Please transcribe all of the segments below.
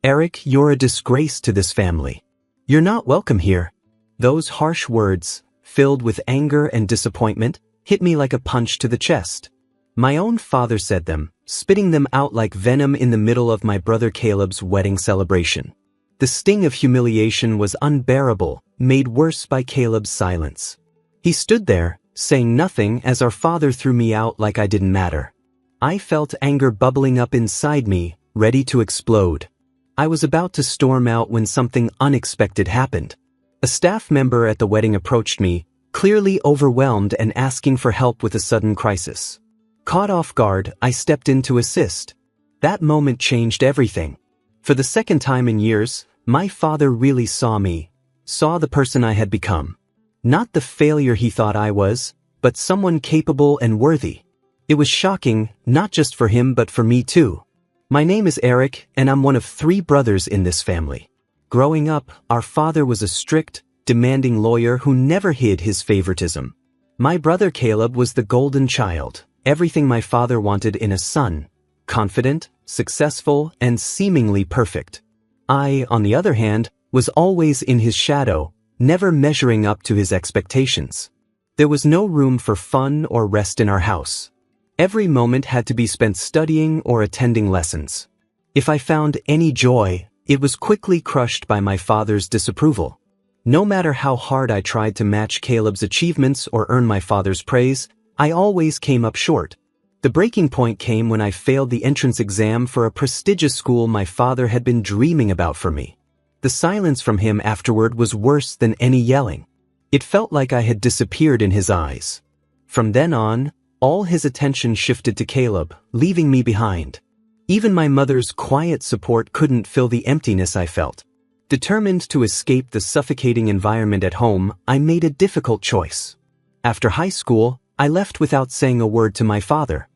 "Eric, you're a disgrace to this family. You're not welcome here." Those harsh words, filled with anger and disappointment, hit me like a punch to the chest. My own father said them, spitting them out like venom in the middle of my brother Caleb's wedding celebration. The sting of humiliation was unbearable, made worse by Caleb's silence. He stood there, saying nothing as our father threw me out like I didn't matter. I felt anger bubbling up inside me, ready to explode. I was about to storm out when something unexpected happened. A staff member at the wedding approached me, clearly overwhelmed and asking for help with a sudden crisis. Caught off guard, I stepped in to assist. That moment changed everything. For the second time in years, my father really saw me, saw the person I had become. Not the failure he thought I was, but someone capable and worthy. It was shocking, not just for him but for me too. My name is Eric, and I'm one of 3 brothers in this family. Growing up, our father was a strict, demanding lawyer who never hid his favoritism. My brother Caleb was the golden child, everything my father wanted in a son: confident, successful, and seemingly perfect. I, on the other hand, was always in his shadow, never measuring up to his expectations. There was no room for fun or rest in our house. Every moment had to be spent studying or attending lessons. If I found any joy, it was quickly crushed by my father's disapproval. No matter how hard I tried to match Caleb's achievements or earn my father's praise, I always came up short. The breaking point came when I failed the entrance exam for a prestigious school my father had been dreaming about for me. The silence from him afterward was worse than any yelling. It felt like I had disappeared in his eyes. From then on, all his attention shifted to Caleb, leaving me behind. Even my mother's quiet support couldn't fill the emptiness I felt. Determined to escape the suffocating environment at home, I made a difficult choice. After high school, I left without saying a word to my father.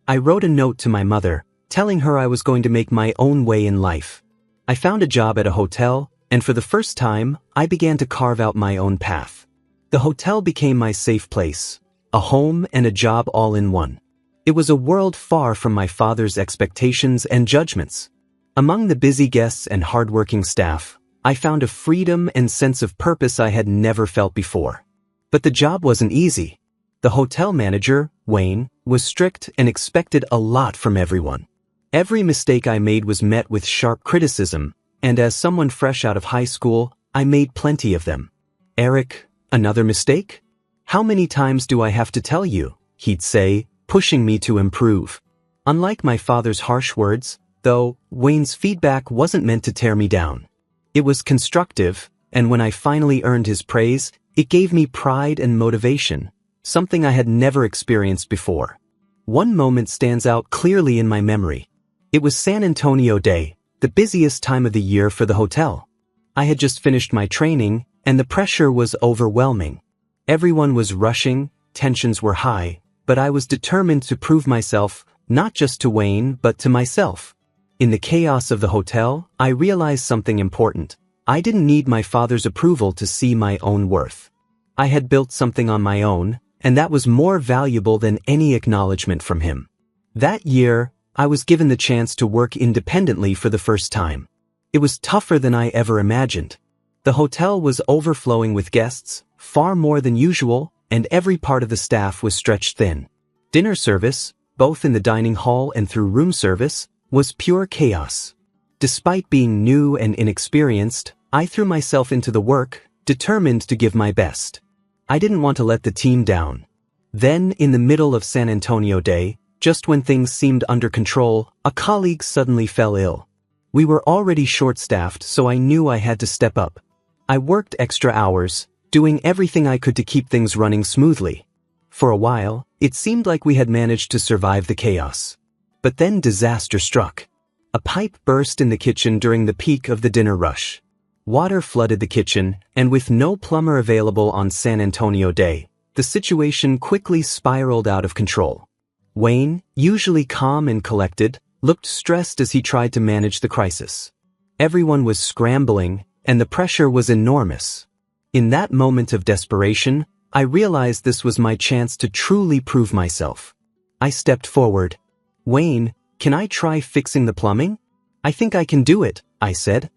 I wrote a note to my mother, telling her I was going to make my own way in life. I found a job at a hotel, and for the first time, I began to carve out my own path. The hotel became my safe place, a home and a job all in one. It was a world far from my father's expectations and judgments. Among the busy guests and hardworking staff, I found a freedom and sense of purpose I had never felt before. But the job wasn't easy. The hotel manager, Wayne, was strict and expected a lot from everyone. Every mistake I made was met with sharp criticism, and as someone fresh out of high school, I made plenty of them. "Eric, another mistake? How many times do I have to tell you?" he'd say, pushing me to improve. Unlike my father's harsh words, though, Wayne's feedback wasn't meant to tear me down. It was constructive, and when I finally earned his praise, it gave me pride and motivation, something I had never experienced before. One moment stands out clearly in my memory. It was San Antonio Day, the busiest time of the year for the hotel. I had just finished my training, and the pressure was overwhelming. Everyone was rushing, tensions were high, but I was determined to prove myself, not just to Wayne but to myself. In the chaos of the hotel, I realized something important. I didn't need my father's approval to see my own worth. I had built something on my own, and that was more valuable than any acknowledgement from him. That year, I was given the chance to work independently for the first time. It was tougher than I ever imagined. The hotel was overflowing with guests, far more than usual, and every part of the staff was stretched thin. Dinner service, both in the dining hall and through room service, was pure chaos. Despite being new and inexperienced, I threw myself into the work, determined to give my best. I didn't want to let the team down. Then, in the middle of San Antonio Day, just when things seemed under control, a colleague suddenly fell ill. We were already short-staffed, so I knew I had to step up. I worked extra hours, doing everything I could to keep things running smoothly. For a while, it seemed like we had managed to survive the chaos. But then disaster struck. A pipe burst in the kitchen during the peak of the dinner rush. Water flooded the kitchen, and with no plumber available on San Antonio Day, the situation quickly spiraled out of control. Wayne, usually calm and collected, looked stressed as he tried to manage the crisis. Everyone was scrambling, and the pressure was enormous. In that moment of desperation, I realized this was my chance to truly prove myself. I stepped forward. "Wayne, can I try fixing the plumbing? I think I can do it," I said.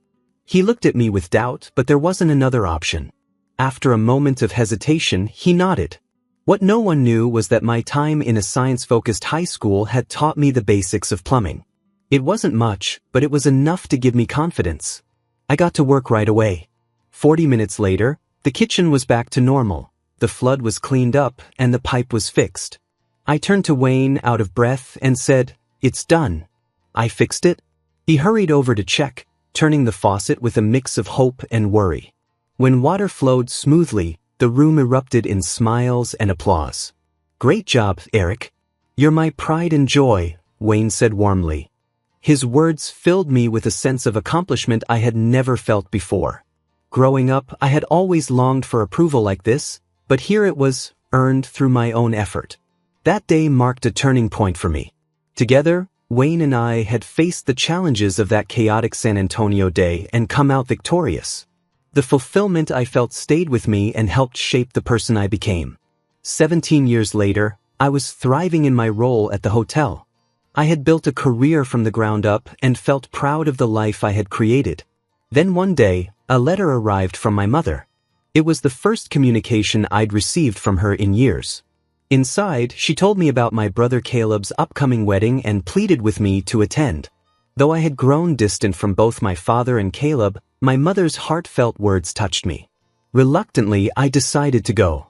He looked at me with doubt, but there wasn't another option. After a moment of hesitation, he nodded. What no one knew was that my time in a science-focused high school had taught me the basics of plumbing. It wasn't much, but it was enough to give me confidence. I got to work right away. 40 minutes later, the kitchen was back to normal. The flood was cleaned up and the pipe was fixed. I turned to Wayne out of breath and said, "It's done." "I fixed it?" He hurried over to check, turning the faucet with a mix of hope and worry. When water flowed smoothly, the room erupted in smiles and applause. "Great job, Eric. You're my pride and joy," Wayne said warmly. His words filled me with a sense of accomplishment I had never felt before. Growing up, I had always longed for approval like this, but here it was, earned through my own effort. That day marked a turning point for me. Together, Wayne and I had faced the challenges of that chaotic San Antonio day and come out victorious. The fulfillment I felt stayed with me and helped shape the person I became. 17 years later, I was thriving in my role at the hotel. I had built a career from the ground up and felt proud of the life I had created. Then one day, a letter arrived from my mother. It was the first communication I'd received from her in years. Inside, she told me about my brother Caleb's upcoming wedding and pleaded with me to attend. Though I had grown distant from both my father and Caleb, my mother's heartfelt words touched me. Reluctantly, I decided to go.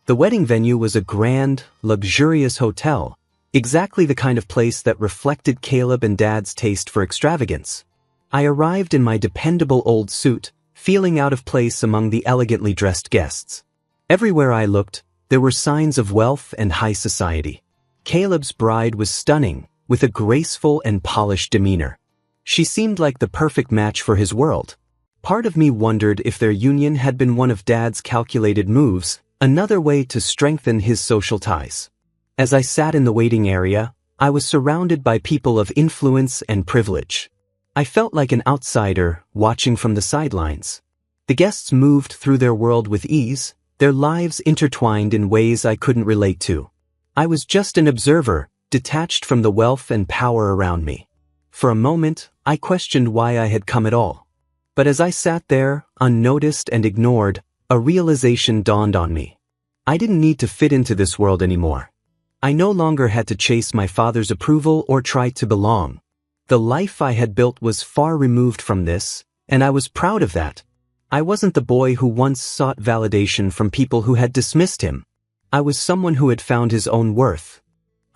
The wedding venue was a grand, luxurious hotel, exactly the kind of place that reflected Caleb and Dad's taste for extravagance. I arrived in my dependable old suit, feeling out of place among the elegantly dressed guests. Everywhere I looked, there were signs of wealth and high society. Caleb's bride was stunning, with a graceful and polished demeanor. She seemed like the perfect match for his world. Part of me wondered if their union had been one of Dad's calculated moves, another way to strengthen his social ties. As I sat in the waiting area, I was surrounded by people of influence and privilege. I felt like an outsider, watching from the sidelines. The guests moved through their world with ease, their lives intertwined in ways I couldn't relate to. I was just an observer, detached from the wealth and power around me. For a moment, I questioned why I had come at all. But as I sat there, unnoticed and ignored, a realization dawned on me. I didn't need to fit into this world anymore. I no longer had to chase my father's approval or try to belong. The life I had built was far removed from this, and I was proud of that. I wasn't the boy who once sought validation from people who had dismissed him. I was someone who had found his own worth.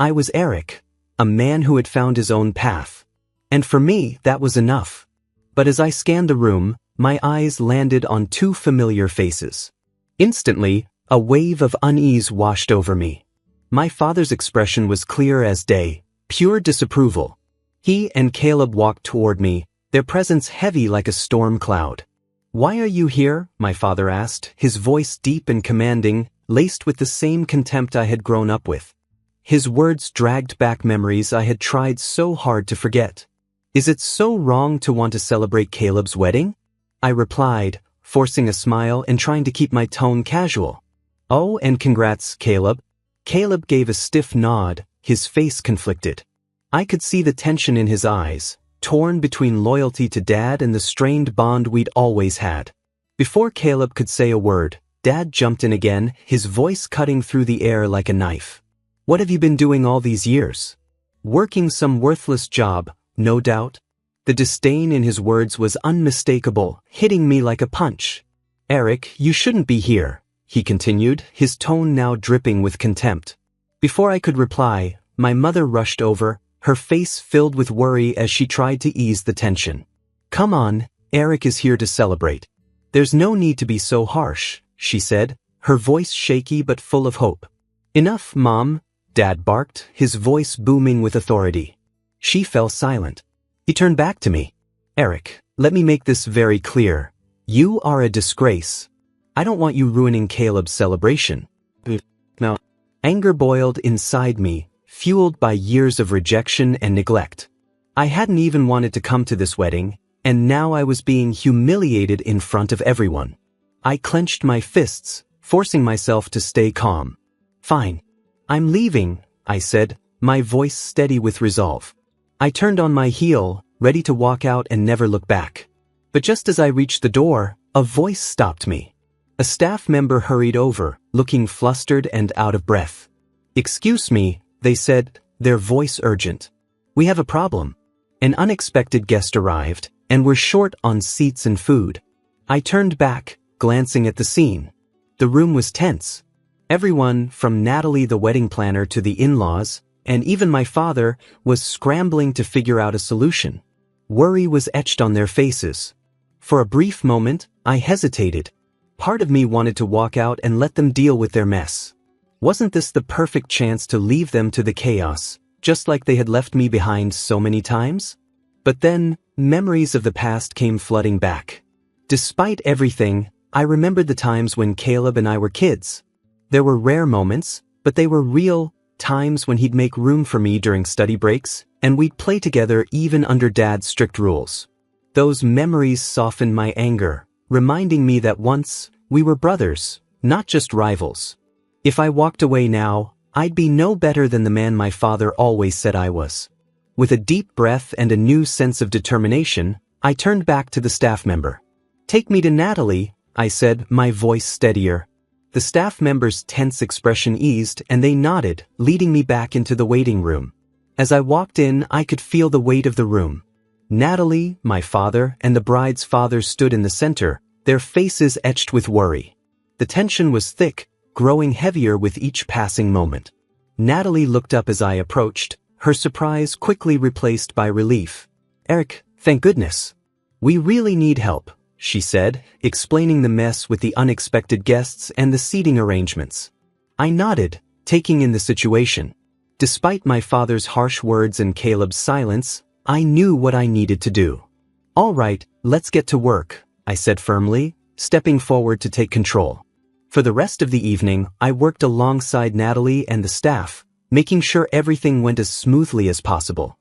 I was Eric, a man who had found his own path. And for me, that was enough. But as I scanned the room, my eyes landed on two familiar faces. Instantly, a wave of unease washed over me. My father's expression was clear as day, pure disapproval. He and Caleb walked toward me, their presence heavy like a storm cloud. "Why are you here?" my father asked, his voice deep and commanding, laced with the same contempt I had grown up with. His words dragged back memories I had tried so hard to forget. "Is it so wrong to want to celebrate Caleb's wedding?" I replied, forcing a smile and trying to keep my tone casual. "Oh, and congrats, Caleb." Caleb gave a stiff nod, his face conflicted. I could see the tension in his eyes, torn between loyalty to Dad and the strained bond we'd always had. Before Caleb could say a word, Dad jumped in again, his voice cutting through the air like a knife. "What have you been doing all these years?" "Working some worthless job, no doubt." The disdain in his words was unmistakable, hitting me like a punch. "Eric, you shouldn't be here," he continued, his tone now dripping with contempt. Before I could reply, my mother rushed over, her face filled with worry as she tried to ease the tension. "Come on, Eric is here to celebrate. There's no need to be so harsh," she said, her voice shaky but full of hope. "Enough, Mom," Dad barked, his voice booming with authority. She fell silent. He turned back to me. "Eric, let me make this very clear. You are a disgrace. I don't want you ruining Caleb's celebration." Now, anger boiled inside me, fueled by years of rejection and neglect. I hadn't even wanted to come to this wedding, and now I was being humiliated in front of everyone. I clenched my fists, forcing myself to stay calm. "Fine. I'm leaving," I said, my voice steady with resolve. I turned on my heel, ready to walk out and never look back. But just as I reached the door, a voice stopped me. A staff member hurried over, looking flustered and out of breath. "Excuse me," they said, their voice urgent. "We have a problem. An unexpected guest arrived, and we're short on seats and food." I turned back, glancing at the scene. The room was tense. Everyone, from Natalie the wedding planner to the in-laws, and even my father, was scrambling to figure out a solution. Worry was etched on their faces. For a brief moment, I hesitated. Part of me wanted to walk out and let them deal with their mess. Wasn't this the perfect chance to leave them to the chaos, just like they had left me behind so many times? But then, memories of the past came flooding back. Despite everything, I remembered the times when Caleb and I were kids. There were rare moments, but they were real times when he'd make room for me during study breaks, and we'd play together even under Dad's strict rules. Those memories softened my anger, reminding me that once, we were brothers, not just rivals. If I walked away now, I'd be no better than the man my father always said I was. With a deep breath and a new sense of determination, I turned back to the staff member. "Take me to Natalie," I said, my voice steadier. The staff member's tense expression eased and they nodded, leading me back into the waiting room. As I walked in, I could feel the weight of the room. Natalie, my father, and the bride's father stood in the center, their faces etched with worry. The tension was thick, growing heavier with each passing moment. Natalie looked up as I approached, her surprise quickly replaced by relief. "Eric, thank goodness. We really need help," she said, explaining the mess with the unexpected guests and the seating arrangements. I nodded, taking in the situation. Despite my father's harsh words and Caleb's silence, I knew what I needed to do. "All right, let's get to work," I said firmly, stepping forward to take control. For the rest of the evening, I worked alongside Natalie and the staff, making sure everything went as smoothly as possible.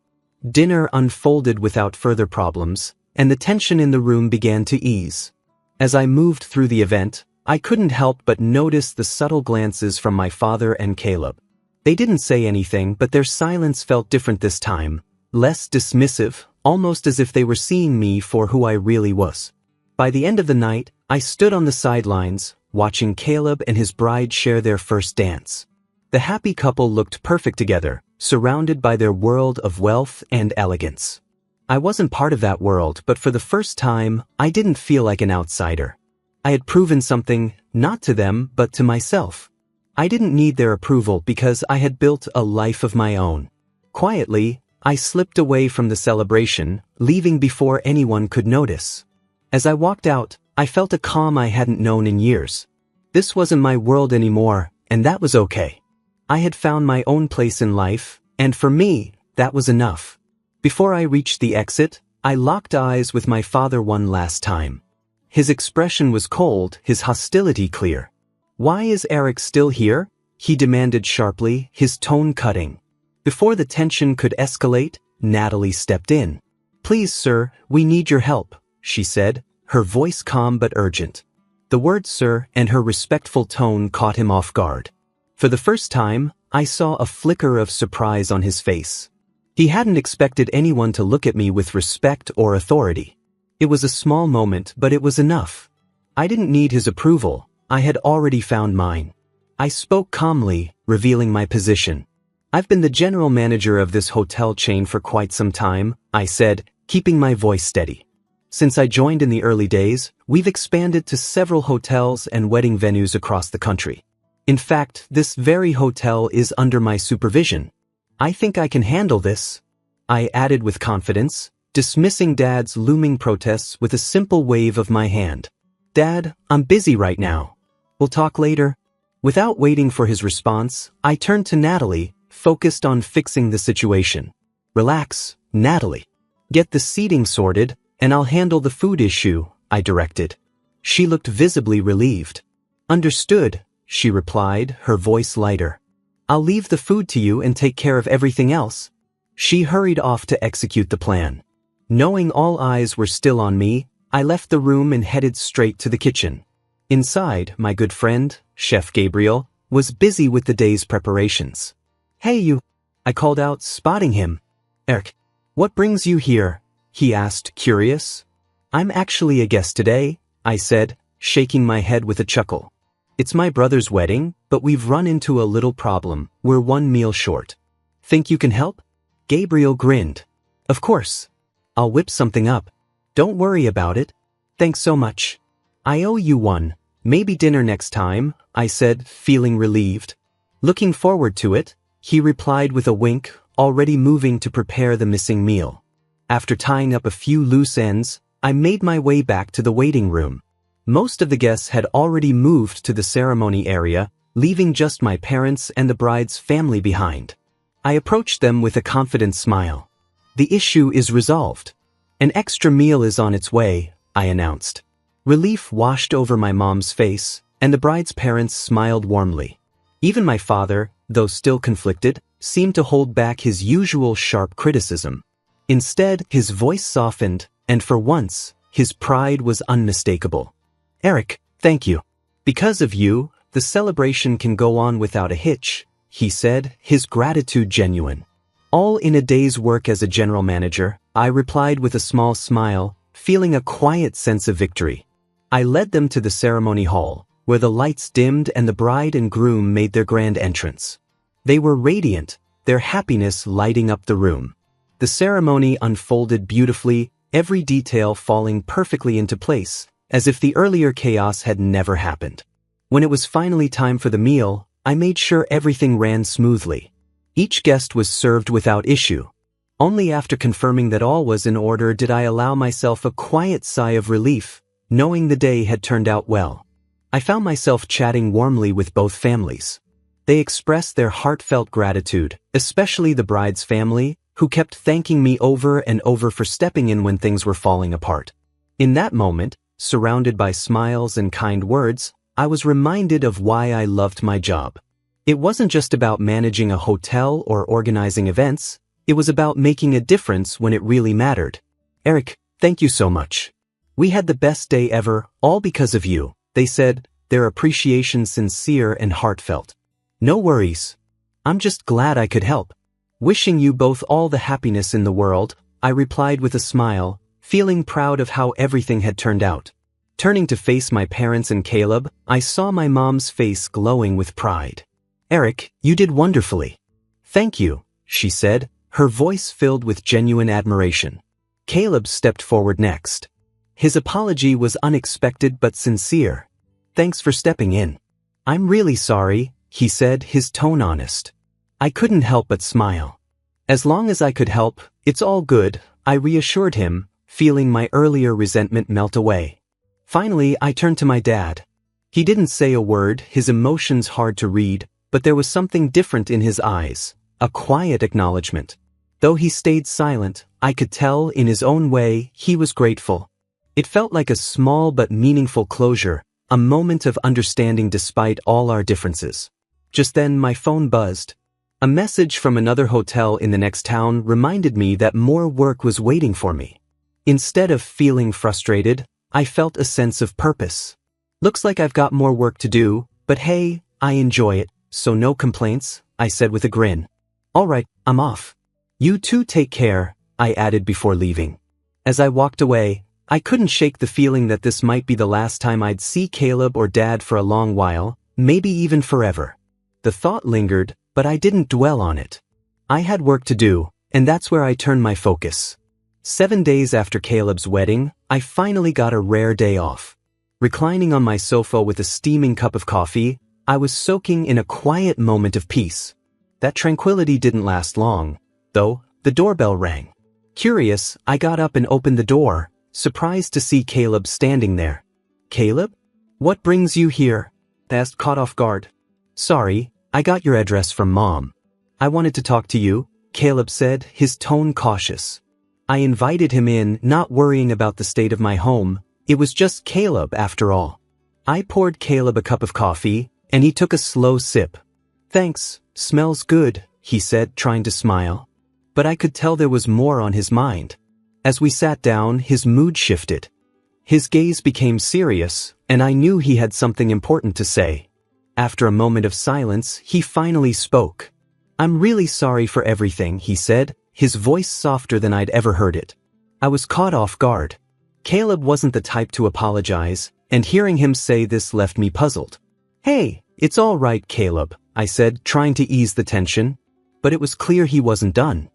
Dinner unfolded without further problems, and the tension in the room began to ease. As I moved through the event, I couldn't help but notice the subtle glances from my father and Caleb. They didn't say anything, but their silence felt different this time, less dismissive, almost as if they were seeing me for who I really was. By the end of the night, I stood on the sidelines, watching Caleb and his bride share their first dance. The happy couple looked perfect together, surrounded by their world of wealth and elegance. I wasn't part of that world, but for the first time, I didn't feel like an outsider. I had proven something, not to them, but to myself. I didn't need their approval because I had built a life of my own. Quietly, I slipped away from the celebration, leaving before anyone could notice. As I walked out, I felt a calm I hadn't known in years. This wasn't my world anymore, and that was okay. I had found my own place in life, and for me, that was enough. Before I reached the exit, I locked eyes with my father one last time. His expression was cold, his hostility clear. "Why is Eric still here?" he demanded sharply, his tone cutting. Before the tension could escalate, Natalie stepped in. "Please, sir, we need your help," she said, her voice calm but urgent. The word "sir" and her respectful tone caught him off guard. For the first time, I saw a flicker of surprise on his face. He hadn't expected anyone to look at me with respect or authority. It was a small moment, but it was enough. I didn't need his approval, I had already found mine. I spoke calmly, revealing my position. "I've been the general manager of this hotel chain for quite some time," I said, keeping my voice steady. "Since I joined in the early days, we've expanded to several hotels and wedding venues across the country. In fact, this very hotel is under my supervision. I think I can handle this," I added with confidence, dismissing Dad's looming protests with a simple wave of my hand. "Dad, I'm busy right now. We'll talk later." Without waiting for his response, I turned to Natalie, focused on fixing the situation. "Relax, Natalie. Get the seating sorted, and I'll handle the food issue," I directed. She looked visibly relieved. "Understood," she replied, her voice lighter. "I'll leave the food to you and take care of everything else." She hurried off to execute the plan. Knowing all eyes were still on me, I left the room and headed straight to the kitchen. Inside, my good friend, Chef Gabriel, was busy with the day's preparations. "Hey you," I called out, spotting him. "Eric, what brings you here?" he asked, curious. I'm actually a guest today, I said, shaking my head with a chuckle. It's my brother's wedding, but we've run into a little problem. We're one meal short. Think you can help? Gabriel grinned. Of course. I'll whip something up. Don't worry about it. Thanks so much. I owe you one. Maybe dinner next time, I said, feeling relieved. Looking forward to it, he replied with a wink, already moving to prepare the missing meal. After tying up a few loose ends, I made my way back to the waiting room. Most of the guests had already moved to the ceremony area, leaving just my parents and the bride's family behind. I approached them with a confident smile. The issue is resolved. An extra meal is on its way, I announced. Relief washed over my mom's face, and the bride's parents smiled warmly. Even my father, though still conflicted, seemed to hold back his usual sharp criticism. Instead, his voice softened, and for once, his pride was unmistakable. Eric, thank you. Because of you, the celebration can go on without a hitch, he said, his gratitude genuine. All in a day's work as a general manager, I replied with a small smile, feeling a quiet sense of victory. I led them to the ceremony hall, where the lights dimmed and the bride and groom made their grand entrance. They were radiant, their happiness lighting up the room. The ceremony unfolded beautifully, every detail falling perfectly into place, as if the earlier chaos had never happened. When it was finally time for the meal, I made sure everything ran smoothly. Each guest was served without issue. Only after confirming that all was in order did I allow myself a quiet sigh of relief, knowing the day had turned out well. I found myself chatting warmly with both families. They expressed their heartfelt gratitude, especially the bride's family, who kept thanking me over and over for stepping in when things were falling apart. In that moment, surrounded by smiles and kind words, I was reminded of why I loved my job. It wasn't just about managing a hotel or organizing events, it was about making a difference when it really mattered. Eric, thank you so much. We had the best day ever, all because of you, they said, their appreciation sincere and heartfelt. No worries. I'm just glad I could help. Wishing you both all the happiness in the world, I replied with a smile, feeling proud of how everything had turned out. Turning to face my parents and Caleb, I saw my mom's face glowing with pride. Eric, you did wonderfully. Thank you, she said, her voice filled with genuine admiration. Caleb stepped forward next. His apology was unexpected but sincere. Thanks for stepping in. I'm really sorry, he said, his tone honest. I couldn't help but smile. As long as I could help, it's all good, I reassured him, feeling my earlier resentment melt away. Finally, I turned to my dad. He didn't say a word, his emotions hard to read, but there was something different in his eyes, a quiet acknowledgement. Though he stayed silent, I could tell, in his own way, he was grateful. It felt like a small but meaningful closure, a moment of understanding despite all our differences. Just then my phone buzzed. A message from another hotel in the next town reminded me that more work was waiting for me. Instead of feeling frustrated, I felt a sense of purpose. Looks like I've got more work to do, but hey, I enjoy it, so no complaints, I said with a grin. All right, I'm off. You too take care, I added before leaving. As I walked away, I couldn't shake the feeling that this might be the last time I'd see Caleb or Dad for a long while, maybe even forever. The thought lingered, but I didn't dwell on it. I had work to do, and that's where I turned my focus. 7 days after Caleb's wedding, I finally got a rare day off. Reclining on my sofa with a steaming cup of coffee, I was soaking in a quiet moment of peace. That tranquility didn't last long, though. The doorbell rang. Curious, I got up and opened the door, surprised to see Caleb standing there. Caleb? What brings you here? I asked, caught off guard. Sorry, I got your address from Mom. I wanted to talk to you, Caleb said, his tone cautious. I invited him in, not worrying about the state of my home. It was just Caleb after all. I poured Caleb a cup of coffee, and he took a slow sip. Thanks, smells good, he said, trying to smile. But I could tell there was more on his mind. As we sat down, his mood shifted. His gaze became serious, and I knew he had something important to say. After a moment of silence, he finally spoke. I'm really sorry for everything, he said, his voice softer than I'd ever heard it. I was caught off guard. Caleb wasn't the type to apologize, and hearing him say this left me puzzled. "Hey, it's all right, Caleb," I said, trying to ease the tension. But it was clear he wasn't done.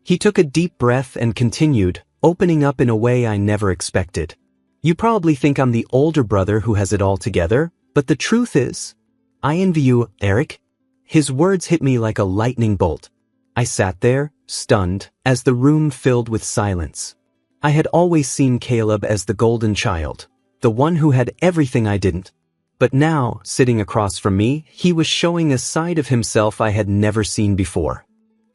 He took a deep breath and continued, opening up in a way I never expected. "You probably think I'm the older brother who has it all together, but the truth is, I envy you, Eric." His words hit me like a lightning bolt. I sat there, stunned, as the room filled with silence. I had always seen Caleb as the golden child, the one who had everything I didn't. But now, sitting across from me, he was showing a side of himself I had never seen before.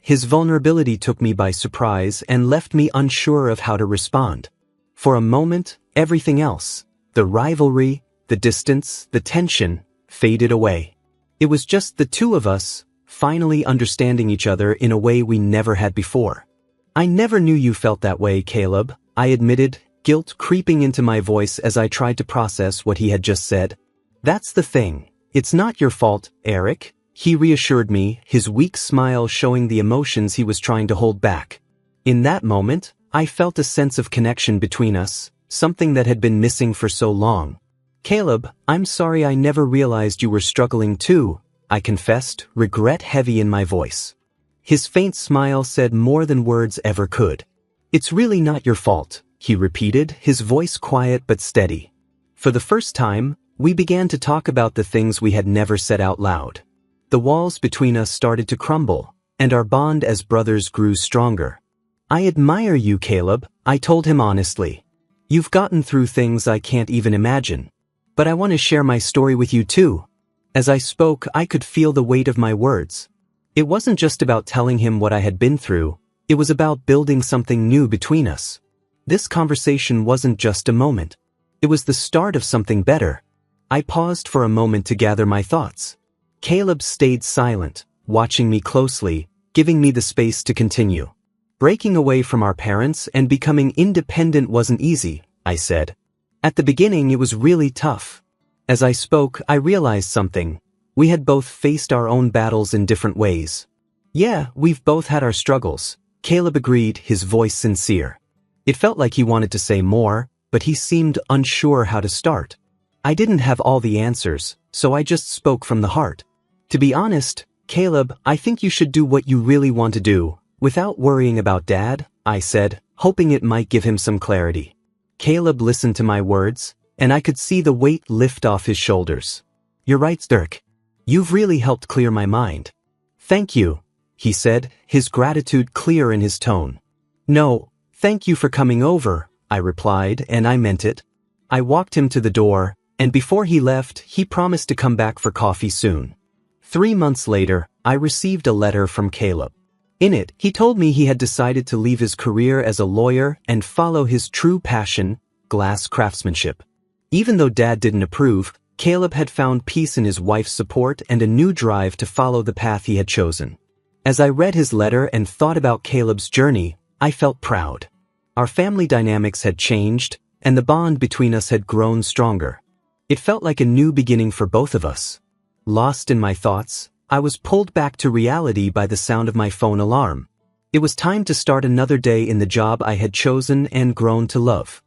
His vulnerability took me by surprise and left me unsure of how to respond. For a moment, everything else, the rivalry, the distance, the tension, faded away. It was just the two of us, finally understanding each other in a way we never had before. "I never knew you felt that way, Caleb," I admitted, guilt creeping into my voice as I tried to process what he had just said. "That's the thing. It's not your fault, Eric," he reassured me, his weak smile showing the emotions he was trying to hold back. In that moment, I felt a sense of connection between us, something that had been missing for so long. "Caleb, I'm sorry I never realized you were struggling too," I confessed, regret heavy in my voice. His faint smile said more than words ever could. "It's really not your fault," he repeated, his voice quiet but steady. For the first time, we began to talk about the things we had never said out loud. The walls between us started to crumble, and our bond as brothers grew stronger. "I admire you, Caleb," I told him honestly. "You've gotten through things I can't even imagine. But I want to share my story with you too." As I spoke, I could feel the weight of my words. It wasn't just about telling him what I had been through, it was about building something new between us. This conversation wasn't just a moment. It was the start of something better. I paused for a moment to gather my thoughts. Caleb stayed silent, watching me closely, giving me the space to continue. "Breaking away from our parents and becoming independent wasn't easy," I said. "At the beginning it was really tough." As I spoke, I realized something. We had both faced our own battles in different ways. "Yeah, we've both had our struggles," Caleb agreed, his voice sincere. It felt like he wanted to say more, but he seemed unsure how to start. I didn't have all the answers, so I just spoke from the heart. "To be honest, Caleb, I think you should do what you really want to do, without worrying about Dad," I said, hoping it might give him some clarity. Caleb listened to my words, and I could see the weight lift off his shoulders. "You're right, Dirk. You've really helped clear my mind." "Thank you," he said, his gratitude clear in his tone. "No, thank you for coming over," I replied, and I meant it. I walked him to the door, and before he left, he promised to come back for coffee soon. 3 months later, I received a letter from Caleb. In it, he told me he had decided to leave his career as a lawyer and follow his true passion, glass craftsmanship. Even though Dad didn't approve, Caleb had found peace in his wife's support and a new drive to follow the path he had chosen. As I read his letter and thought about Caleb's journey, I felt proud. Our family dynamics had changed, and the bond between us had grown stronger. It felt like a new beginning for both of us. Lost in my thoughts, I was pulled back to reality by the sound of my phone alarm. It was time to start another day in the job I had chosen and grown to love.